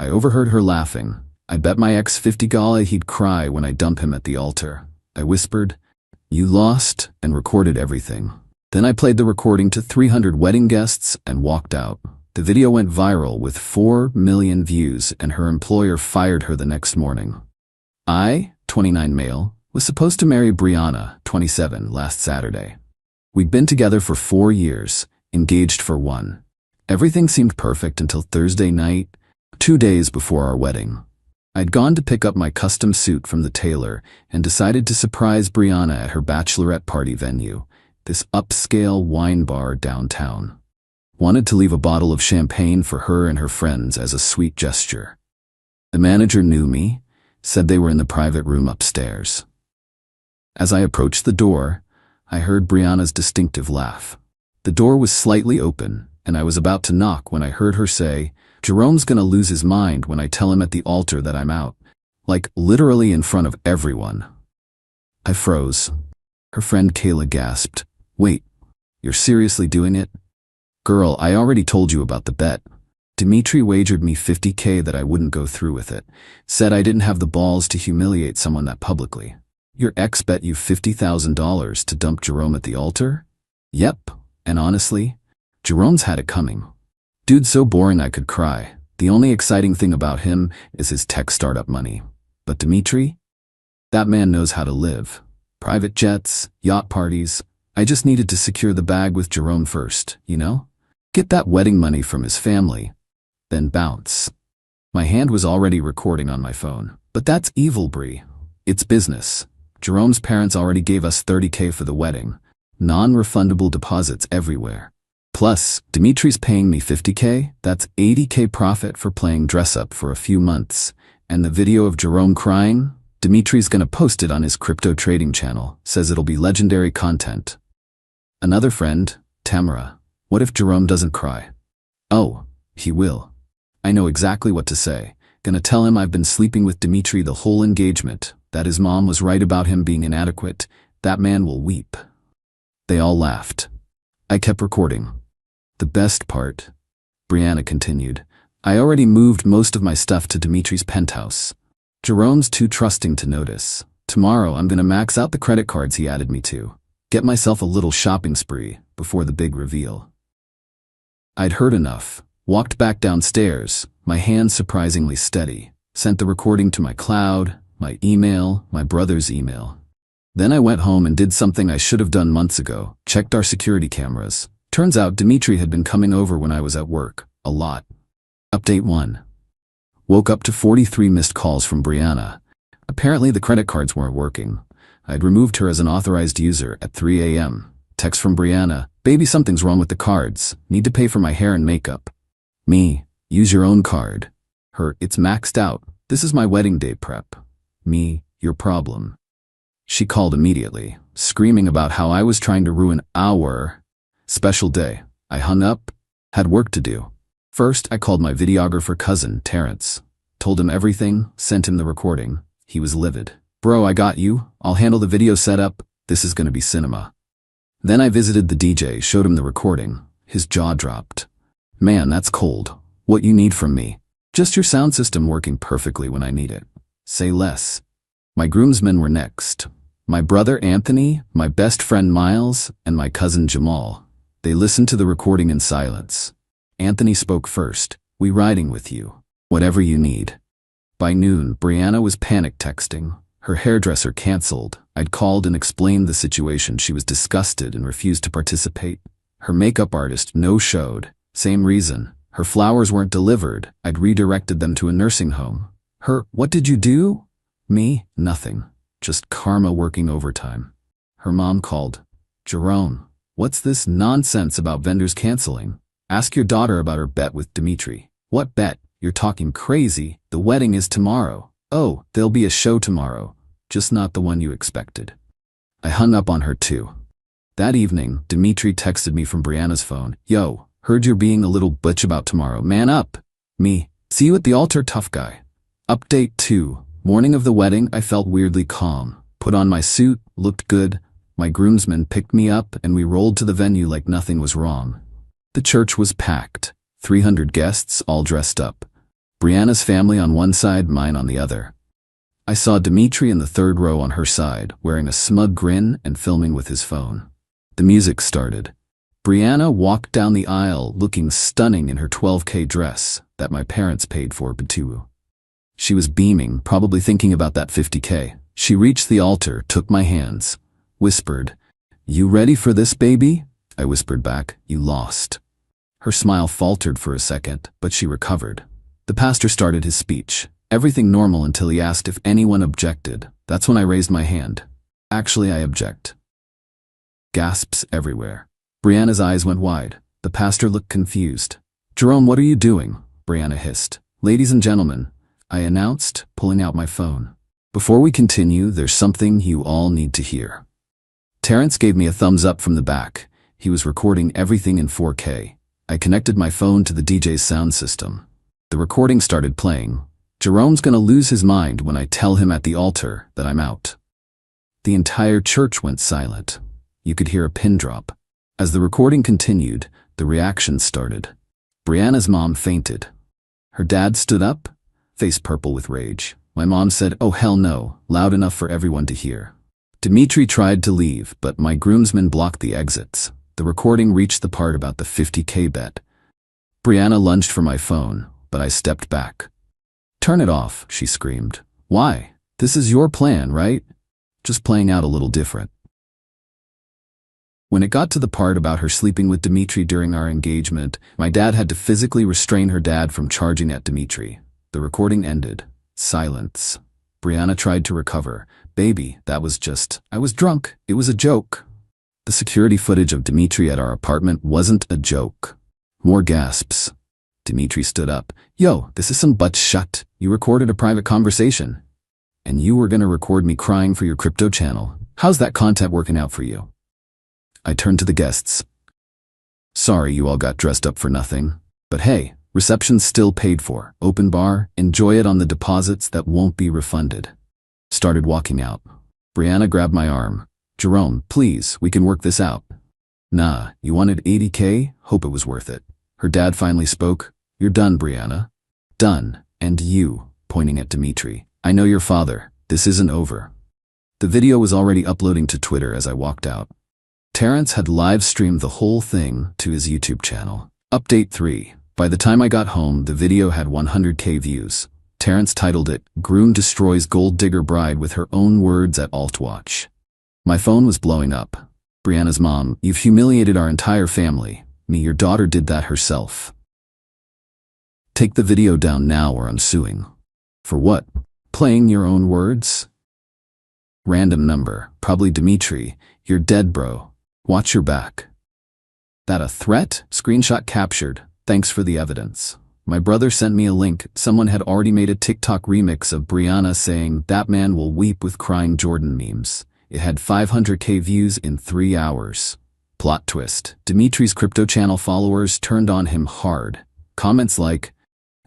I overheard her laughing. "I bet my ex $50 he'd cry when I dump him at the altar." I whispered, "You lost," and recorded everything. Then I played the recording to 300 wedding guests and walked out. The video went viral with 4 million views, and her employer fired her the next morning. I, 29 male, was supposed to marry Brianna, 27, last Saturday. We'd been together for 4 years, engaged for 1. Everything seemed perfect until Thursday night, 2 days before our wedding. I'd gone to pick up my custom suit from the tailor and decided to surprise Brianna at her bachelorette party venue, this upscale wine bar downtown. Wanted to leave a bottle of champagne for her and her friends as a sweet gesture. The manager knew me, said they were in the private room upstairs. As I approached the door, I heard Brianna's distinctive laugh. The door was slightly open, and I was about to knock when I heard her say, "Jerome's gonna lose his mind when I tell him at the altar that I'm out." Like, literally in front of everyone. I froze. Her friend Kayla gasped, "Wait, you're seriously doing it?" "Girl, I already told you about the bet. Dimitri wagered me $50K that I wouldn't go through with it. Said I didn't have the balls to humiliate someone that publicly." "Your ex bet you $50,000 to dump Jerome at the altar?" "Yep, and honestly, Jerome's had it coming. Dude's so boring I could cry. The only exciting thing about him is his tech startup money. But Dimitri? That man knows how to live. Private jets, yacht parties. I just needed to secure the bag with Jerome first, you know? Get that wedding money from his family. Then bounce." My hand was already recording on my phone. "But that's evil, Brie. It's business. Jerome's parents already gave us $30K for the wedding. Non-refundable deposits everywhere. Plus, Dimitri's paying me $50K, that's $80K profit for playing dress-up for a few months. And the video of Jerome crying? Dimitri's gonna post it on his crypto trading channel, says it'll be legendary content." Another friend, Tamara, "What if Jerome doesn't cry?" "Oh, he will. I know exactly what to say. Gonna tell him I've been sleeping with Dimitri the whole engagement, that his mom was right about him being inadequate. That man will weep." They all laughed. I kept recording. "The best part," Brianna continued, "I already moved most of my stuff to Dimitri's penthouse. Jerome's too trusting to notice. Tomorrow I'm gonna max out the credit cards he added me to. Get myself a little shopping spree before the big reveal." I'd heard enough. Walked back downstairs, my hands surprisingly steady. Sent the recording to my cloud, my email, my brother's email. Then I went home and did something I should have done months ago. Checked our security cameras. Turns out Dimitri had been coming over when I was at work. A lot. Update 1. Woke up to 43 missed calls from Brianna. Apparently the credit cards weren't working. I'd removed her as an authorized user at 3 a.m. Text from Brianna, "Baby, something's wrong with the cards. Need to pay for my hair and makeup." Me, "Use your own card." Her, "It's maxed out. This is my wedding day prep." Me, "Your problem." She called immediately, screaming about how I was trying to ruin our special day. I hung up, had work to do. First, I called my videographer cousin, Terrence. Told him everything, sent him the recording. He was livid. "Bro, I got you. I'll handle the video setup. This is gonna be cinema." Then I visited the DJ, showed him the recording. His jaw dropped. "Man, that's cold. What you need from me? Just your sound system working perfectly when I need it. Say less." My groomsmen were next. My brother Anthony, my best friend Miles, and my cousin Jamal. They listened to the recording in silence. Anthony spoke first. "We riding with you. Whatever you need." By noon, Brianna was panic texting. Her hairdresser canceled. I'd called and explained the situation. She was disgusted and refused to participate. Her makeup artist no-showed. Same reason. Her flowers weren't delivered. I'd redirected them to a nursing home. Her, "What did you do?" Me, "Nothing. Just karma working overtime." Her mom called. "Jerome, what's this nonsense about vendors canceling? Ask your daughter about her bet with Dimitri." "What bet? You're talking crazy. The wedding is tomorrow." "Oh, there'll be a show tomorrow. Just not the one you expected." I hung up on her too. That evening, Dimitri texted me from Brianna's phone. "Yo, heard you're being a little bitch about tomorrow. Man up." Me, "See you at the altar, tough guy." Update 2. Morning of the wedding, I felt weirdly calm. Put on my suit, looked good. My groomsmen picked me up and we rolled to the venue like nothing was wrong. The church was packed. 300 guests, all dressed up. Brianna's family on one side, mine on the other. I saw Dimitri in the third row on her side, wearing a smug grin and filming with his phone. The music started. Brianna walked down the aisle looking stunning in her 12K dress that my parents paid for too. She was beaming, probably thinking about that 50K. She reached the altar, took my hands, whispered, "You ready for this, baby?" I whispered back, "You lost." Her smile faltered for a second, but she recovered. The pastor started his speech. Everything normal until he asked if anyone objected. That's when I raised my hand. "Actually, I object." Gasps everywhere. Brianna's eyes went wide. The pastor looked confused. "Jerome, what are you doing?" Brianna hissed. "Ladies and gentlemen," I announced, pulling out my phone. "Before we continue, there's something you all need to hear." Terrence gave me a thumbs up from the back. He was recording everything in 4K. I connected my phone to the DJ's sound system. The recording started playing. "Jerome's gonna lose his mind when I tell him at the altar that I'm out." The entire church went silent. You could hear a pin drop. As the recording continued, the reactions started. Brianna's mom fainted. Her dad stood up, face purple with rage. My mom said, "Oh hell no," loud enough for everyone to hear. Dimitri tried to leave, but my groomsmen blocked the exits. The recording reached the part about the 50K bet. Brianna lunged for my phone, but I stepped back. "Turn it off," she screamed. "Why? This is your plan, right? Just playing out a little different." When it got to the part about her sleeping with Dimitri during our engagement, my dad had to physically restrain her dad from charging at Dimitri. The recording ended. Silence. Brianna tried to recover. "Baby, that was just, I was drunk. It was a joke." The security footage of Dimitri at our apartment wasn't a joke. More gasps. Dimitri stood up. "Yo, this is some butt shut. You recorded a private conversation. And you were gonna record me crying for your crypto channel. How's that content working out for you?" I turned to the guests. "Sorry you all got dressed up for nothing. But hey, reception's still paid for. Open bar, enjoy it on the deposits that won't be refunded." Started walking out. Brianna grabbed my arm. "Jerome, please, we can work this out." "Nah, you wanted 80K? Hope it was worth it." Her dad finally spoke. "You're done, Brianna." "Done. And you," pointing at Dimitri. "I know your father. This isn't over." The video was already uploading to Twitter as I walked out. Terrence had live-streamed the whole thing to his YouTube channel. Update 3. By the time I got home, the video had 100K views. Terrence titled it, "Groom Destroys Gold Digger Bride with Her Own Words at Altwatch." My phone was blowing up. Brianna's mom, "You've humiliated our entire family. Me, your daughter did that herself. Take the video down now or I'm suing." "For what? Playing your own words?" Random number, probably Dimitri. "You're dead, bro. Watch your back." That a threat? Screenshot captured. Thanks for the evidence. My brother sent me a link. Someone had already made a TikTok remix of Brianna saying, "That man will weep with crying Jordan" memes. It had 500K views in 3 hours. Plot twist. Dimitri's crypto channel followers turned on him hard. Comments like,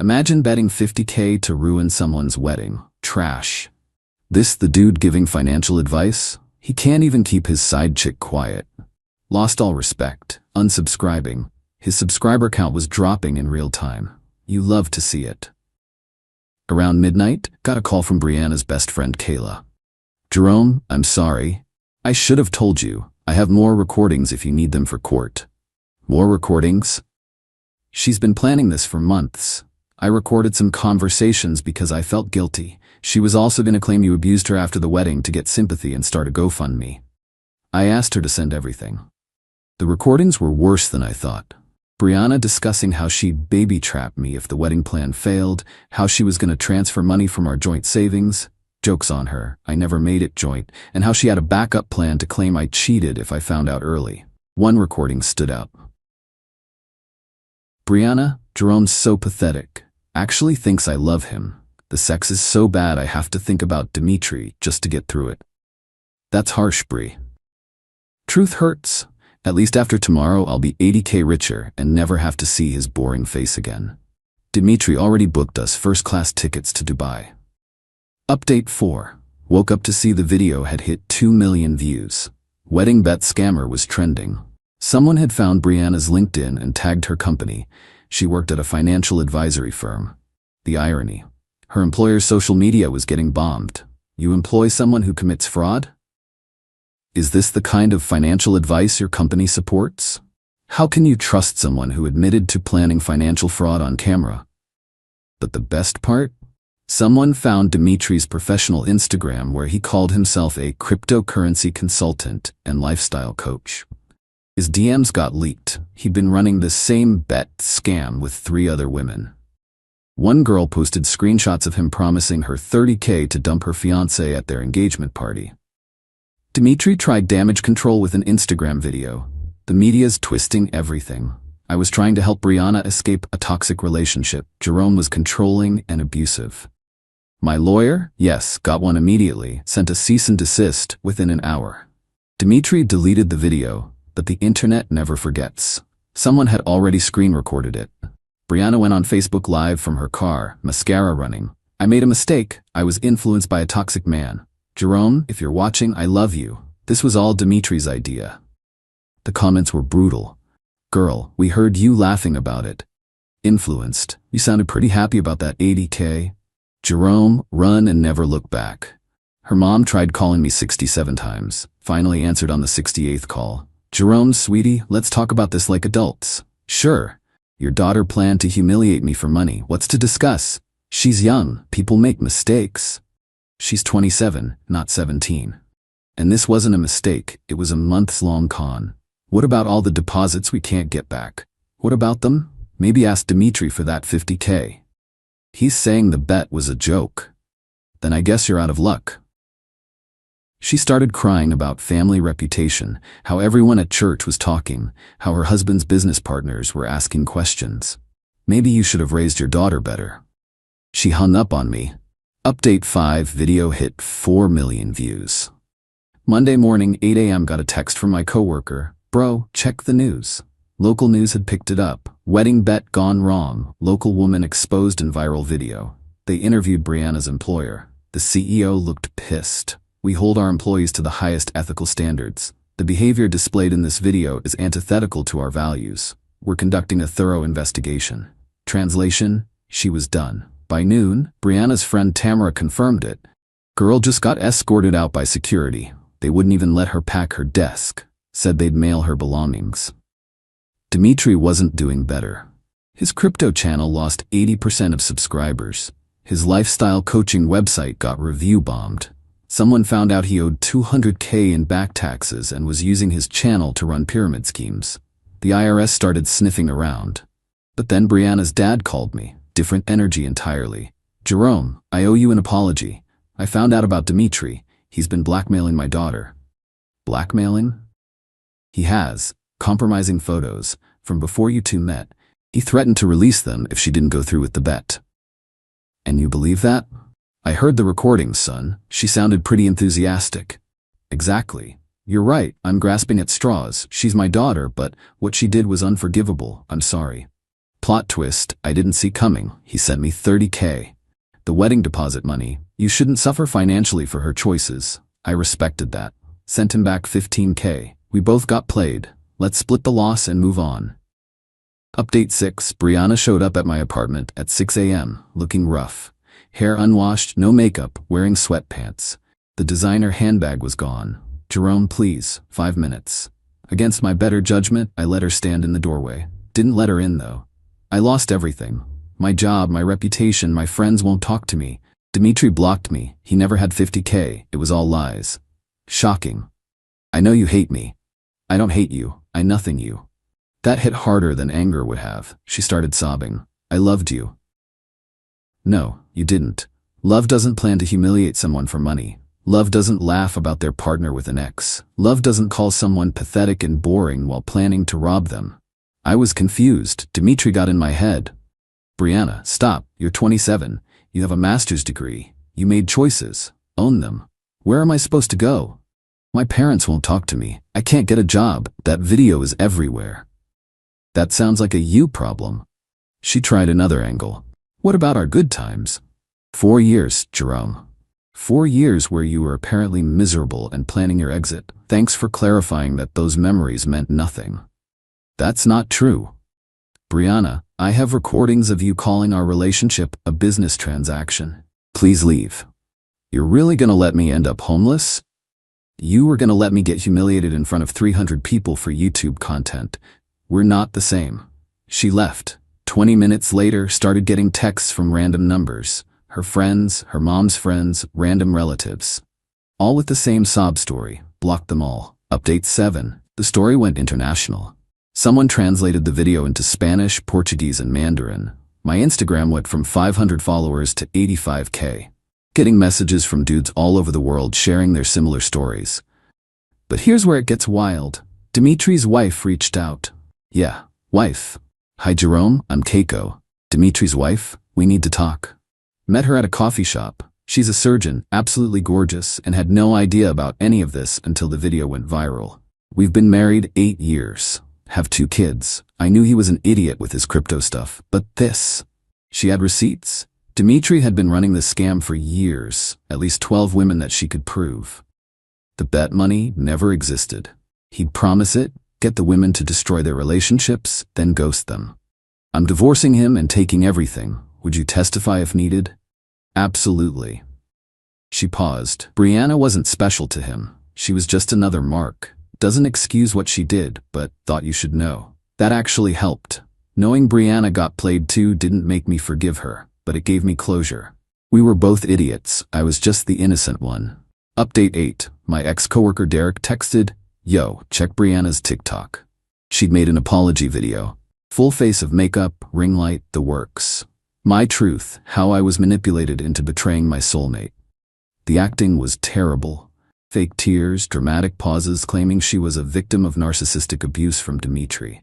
"Imagine betting 50K to ruin someone's wedding. Trash. This the dude giving financial advice? He can't even keep his side chick quiet." Lost all respect. Unsubscribing. His subscriber count was dropping in real time. You love to see it. Around midnight, got a call from Brianna's best friend Kayla. "Jerome, I'm sorry. I should have told you. I have more recordings if you need them for court." "More recordings?" "She's been planning this for months. I recorded some conversations because I felt guilty. She was also going to claim you abused her after the wedding to get sympathy and start a GoFundMe. I asked her to send everything." The recordings were worse than I thought. Brianna discussing how she'd baby-trap me if the wedding plan failed, how she was going to transfer money from our joint savings, jokes on her, I never made it joint, and how she had a backup plan to claim I cheated if I found out early. One recording stood out. "Brianna, Jerome's so pathetic. Actually thinks I love him. The sex is so bad I have to think about Dimitri just to get through it." That's harsh, Bri. Truth hurts. At least after tomorrow I'll be 80K richer and never have to see his boring face again. Dimitri already booked us first-class tickets to Dubai. Update 4. Woke up to see the video had hit 2 million views. Wedding bet scammer was trending. Someone had found Brianna's LinkedIn and tagged her company. She worked at a financial advisory firm. The irony. Her employer's social media was getting bombed. You employ someone who commits fraud? Is this the kind of financial advice your company supports? How can you trust someone who admitted to planning financial fraud on camera? But the best part? Someone found Dimitri's professional Instagram where he called himself a cryptocurrency consultant and lifestyle coach. His DMs got leaked. He'd been running the same bet scam with 3 other women. One girl posted screenshots of him promising her $30K to dump her fiancé at their engagement party. Dimitri tried damage control with an Instagram video. The media's twisting everything. I was trying to help Brianna escape a toxic relationship. Jerome was controlling and abusive. My lawyer, yes, got one immediately, sent a cease and desist within an hour. Dimitri deleted the video, but the internet never forgets. Someone had already screen recorded it. Brianna went on Facebook Live from her car, mascara running. I made a mistake. I was influenced by a toxic man. Jerome, if you're watching, I love you. This was all Dimitri's idea. The comments were brutal. Girl, we heard you laughing about it. Influenced. You sounded pretty happy about that $80K. Jerome, run and never look back. Her mom tried calling me 67 times, finally answered on the 68th call. Jerome, sweetie, let's talk about this like adults. Sure. Your daughter planned to humiliate me for money. What's to discuss? She's young. People make mistakes. She's 27, not 17. And this wasn't a mistake. It was a months-long con. What about all the deposits we can't get back? What about them? Maybe ask Dimitri for that $50K. He's saying the bet was a joke. Then I guess you're out of luck. She started crying about family reputation, how everyone at church was talking, how her husband's business partners were asking questions. Maybe you should have raised your daughter better. She hung up on me. Update 5 video hit 4 million views. Monday morning, 8 a.m. got a text from my coworker. Bro, check the news. Local news had picked it up. Wedding bet gone wrong. Local woman exposed in viral video. They interviewed Brianna's employer. The CEO looked pissed. We hold our employees to the highest ethical standards. The behavior displayed in this video is antithetical to our values. We're conducting a thorough investigation. Translation, she was done. By noon, Brianna's friend Tamara confirmed it. Girl just got escorted out by security. They wouldn't even let her pack her desk. Said they'd mail her belongings. Dimitri wasn't doing better. His crypto channel lost 80% of subscribers. His lifestyle coaching website got review bombed. Someone found out he owed $200K in back taxes and was using his channel to run pyramid schemes. The IRS started sniffing around. But then Brianna's dad called me. Different energy entirely. Jerome, I owe you an apology. I found out about Dimitri. He's been blackmailing my daughter. Blackmailing? He has. Compromising photos. From before you two met. He threatened to release them if she didn't go through with the bet. And you believe that? I heard the recordings, son. She sounded pretty enthusiastic. Exactly. You're right. I'm grasping at straws. She's my daughter, but what she did was unforgivable. I'm sorry. Plot twist, I didn't see coming. He sent me $30K. The wedding deposit money. You shouldn't suffer financially for her choices. I respected that. Sent him back $15K. We both got played. Let's split the loss and move on. Update 6. Brianna showed up at my apartment at 6 a.m., looking rough. Hair unwashed, no makeup, wearing sweatpants. The designer handbag was gone. Jerome, please, 5 minutes. Against my better judgment, I let her stand in the doorway. Didn't let her in, though. I lost everything. My job, my reputation, my friends won't talk to me. Dimitri blocked me. He never had $50K. It was all lies. Shocking. I know you hate me. I don't hate you. I nothing you. That hit harder than anger would have. She started sobbing. I loved you. No, you didn't. Love doesn't plan to humiliate someone for money. Love doesn't laugh about their partner with an ex. Love doesn't call someone pathetic and boring while planning to rob them. I was confused. Dimitri got in my head. Brianna, stop. You're 27. You have a master's degree. You made choices. Own them. Where am I supposed to go? My parents won't talk to me. I can't get a job. That video is everywhere. That sounds like a you problem. She tried another angle. What about our good times? 4 years, Jerome. 4 years where you were apparently miserable and planning your exit. Thanks for clarifying that those memories meant nothing. That's not true. Brianna, I have recordings of you calling our relationship a business transaction. Please leave. You're really gonna let me end up homeless? You were gonna let me get humiliated in front of 300 people for YouTube content. We're not the same. She left. 20 minutes later, started getting texts from random numbers. Her friends, her mom's friends, random relatives. All with the same sob story. Blocked them all. Update 7. The story went international. Someone translated the video into Spanish, Portuguese, and Mandarin. My Instagram went from 500 followers to 85K. Getting messages from dudes all over the world sharing their similar stories. But here's where it gets wild. Dimitri's wife reached out. Yeah, wife. Hi Jerome, I'm Keiko. Dimitri's wife, we need to talk. Met her at a coffee shop. She's a surgeon, absolutely gorgeous, and had no idea about any of this until the video went viral. We've been married 8 years. Have 2 kids. I knew he was an idiot with his crypto stuff, but this. She had receipts. Dimitri had been running this scam for years, at least 12 women that she could prove. The bet money never existed. He'd promise it, get the women to destroy their relationships, then ghost them. I'm divorcing him and taking everything. Would you testify if needed? Absolutely. She paused. Brianna wasn't special to him. She was just another mark. Doesn't excuse what she did, but thought you should know. That actually helped. Knowing Brianna got played too didn't make me forgive her, but it gave me closure. We were both idiots. I was just the innocent one. Update 8. My ex-coworker Derek texted, "Yo, check Brianna's TikTok." She'd made an apology video. Full face of makeup, ring light, the works. My truth, how I was manipulated into betraying my soulmate. The acting was terrible. Fake tears, dramatic pauses claiming she was a victim of narcissistic abuse from Dimitri.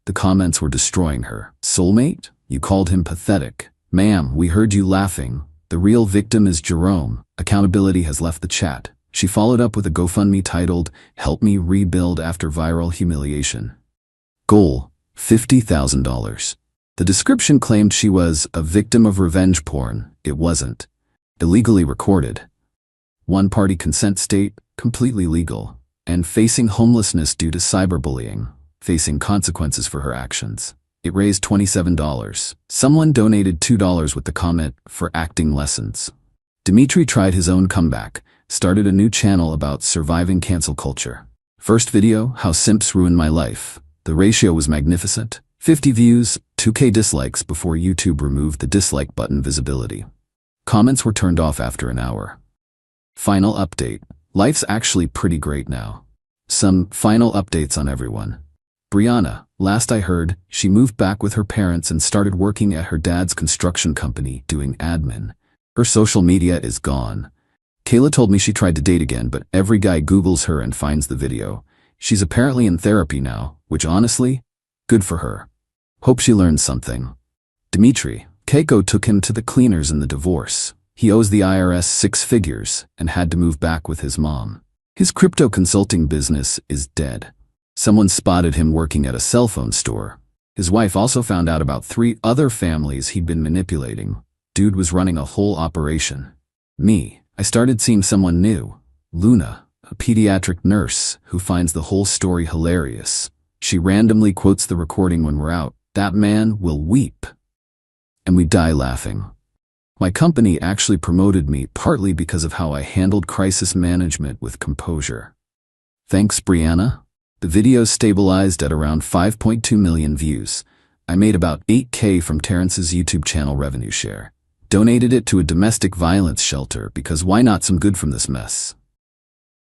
The comments were destroying her. Soulmate? You called him pathetic. Ma'am, we heard you laughing. The real victim is Jerome. Accountability has left the chat. She followed up with a GoFundMe titled, "Help Me Rebuild After Viral Humiliation." Goal, $50,000. The description claimed she was a victim of revenge porn. It wasn't. Illegally recorded. One-party consent state, completely legal, and facing homelessness due to cyberbullying, facing consequences for her actions. It raised $27. Someone donated $2 with the comment, "For acting lessons." Dimitri tried his own comeback, started a new channel about surviving cancel culture. First video, How Simps Ruin My Life. The ratio was magnificent. 50 views, 2K dislikes before YouTube removed the dislike button visibility. Comments were turned off after an hour. Final update. Life's actually pretty great now. Some final updates on everyone. Brianna, last I heard, she moved back with her parents and started working at her dad's construction company doing admin. Her social media is gone. Kayla told me she tried to date again, but every guy Googles her and finds the video. She's apparently in therapy now, which honestly, good for her. Hope she learns something. Dimitri, Keiko took him to the cleaners in the divorce. He owes the IRS 6 figures and had to move back with his mom. His crypto consulting business is dead. Someone spotted him working at a cell phone store. His wife also found out about 3 other families he'd been manipulating. Dude was running a whole operation. Me, I started seeing someone new. Luna, a pediatric nurse who finds the whole story hilarious. She randomly quotes the recording when we're out. That man will weep. And we die laughing. My company actually promoted me partly because of how I handled crisis management with composure. Thanks, Brianna. The video stabilized at around 5.2 million views. I made about 8K from Terrence's YouTube channel revenue share. Donated it to a domestic violence shelter because why not some good from this mess?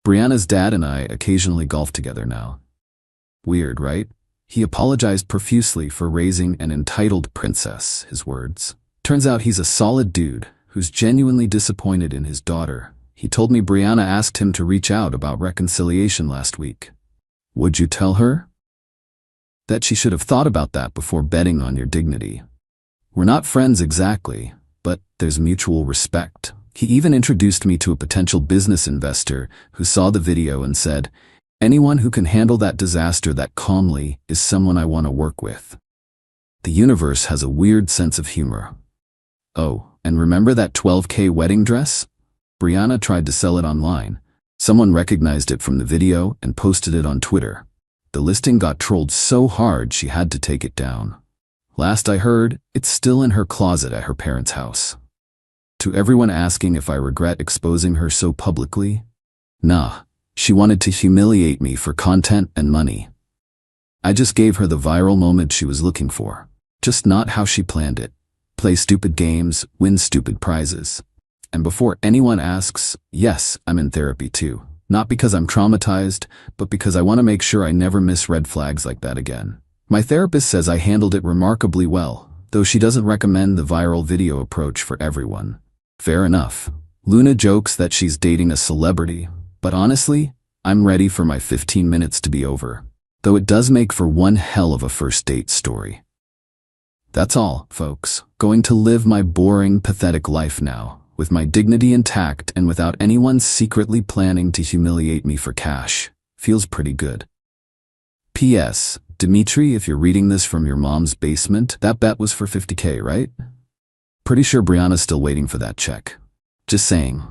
Brianna's dad and I occasionally golf together now. Weird, right? He apologized profusely for raising an entitled princess, his words. Turns out he's a solid dude who's genuinely disappointed in his daughter. He told me Brianna asked him to reach out about reconciliation last week. Would you tell her? That she should have thought about that before betting on your dignity. We're not friends exactly, but there's mutual respect. He even introduced me to a potential business investor who saw the video and said, "Anyone who can handle that disaster that calmly is someone I want to work with." The universe has a weird sense of humor. Oh, and remember that 12K wedding dress? Brianna tried to sell it online. Someone recognized it from the video and posted it on Twitter. The listing got trolled so hard she had to take it down. Last I heard, it's still in her closet at her parents' house. To everyone asking if I regret exposing her so publicly, nah, she wanted to humiliate me for content and money. I just gave her the viral moment she was looking for, just not how she planned it. Play stupid games, win stupid prizes. And before anyone asks, yes, I'm in therapy too. Not because I'm traumatized, but because I want to make sure I never miss red flags like that again. My therapist says I handled it remarkably well, though she doesn't recommend the viral video approach for everyone. Fair enough. Luna jokes that she's dating a celebrity, but honestly, I'm ready for my 15 minutes to be over. Though it does make for one hell of a first date story. That's all, folks. Going to live my boring, pathetic life now, with my dignity intact and without anyone secretly planning to humiliate me for cash. Feels pretty good. P.S. Dimitri, if you're reading this from your mom's basement, that bet was for $50K, right? Pretty sure Brianna's still waiting for that check. Just saying.